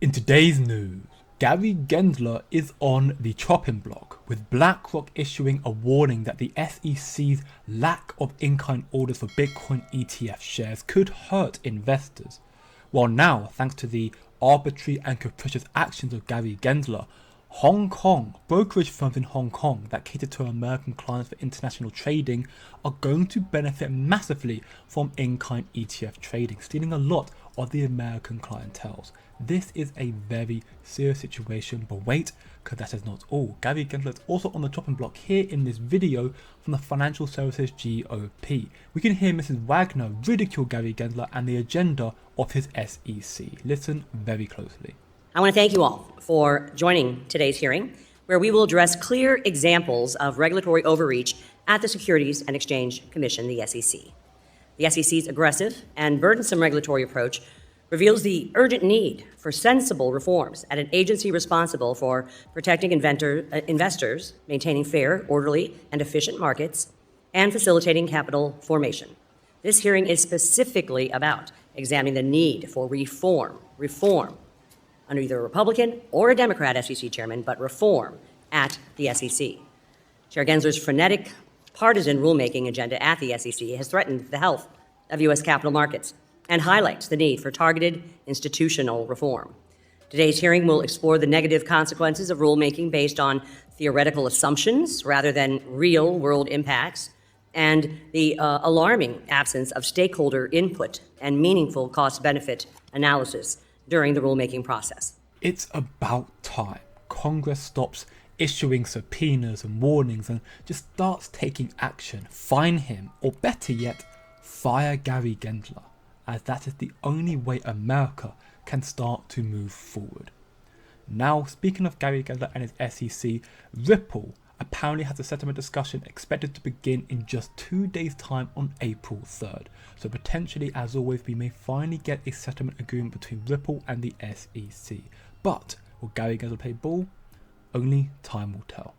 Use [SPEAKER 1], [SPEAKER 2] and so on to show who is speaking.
[SPEAKER 1] In today's news, Gary Gensler is on the chopping block, with BlackRock issuing a warning that the SEC's lack of in-kind orders for Bitcoin ETF shares could hurt investors. Well, now, thanks to the arbitrary and capricious actions of Gary Gensler, Hong Kong brokerage firms in Hong Kong that cater to American clients for international trading are going to benefit massively from in-kind ETF trading, stealing a lot of the American clientele. This is a very serious situation, but wait, because that is not all. Gary Gensler is also on the chopping block here in this video from the Financial Services GOP. We can hear Mrs. Wagner ridicule Gary Gensler and the agenda of his SEC. Listen very closely.
[SPEAKER 2] I want to thank you all for joining today's hearing, where we will address clear examples of regulatory overreach at the Securities and Exchange Commission, the SEC. The SEC's aggressive and burdensome regulatory approach reveals the urgent need for sensible reforms at an agency responsible for protecting investors, maintaining fair, orderly, and efficient markets, and facilitating capital formation. This hearing is specifically about examining the need for reform under either a Republican or a Democrat SEC chairman, but reform at the SEC. Chair Gensler's frenetic partisan rulemaking agenda at the SEC has threatened the health of U.S. capital markets and highlights the need for targeted institutional reform. Today's hearing will explore the negative consequences of rulemaking based on theoretical assumptions rather than real-world impacts, and the alarming absence of stakeholder input and meaningful cost-benefit analysis during the rulemaking process.
[SPEAKER 1] It's about time Congress stops issuing subpoenas and warnings and just starts taking action. Fine him, or better yet, fire Gary Gensler, as that is the only way America can start to move forward. Now, speaking of Gary Gensler and his SEC, Ripple apparently has a settlement discussion expected to begin in just 2 days' time on April 3rd. So potentially, as always, we may finally get a settlement agreement between Ripple and the SEC. But will Gary Gensler play ball? Only time will tell.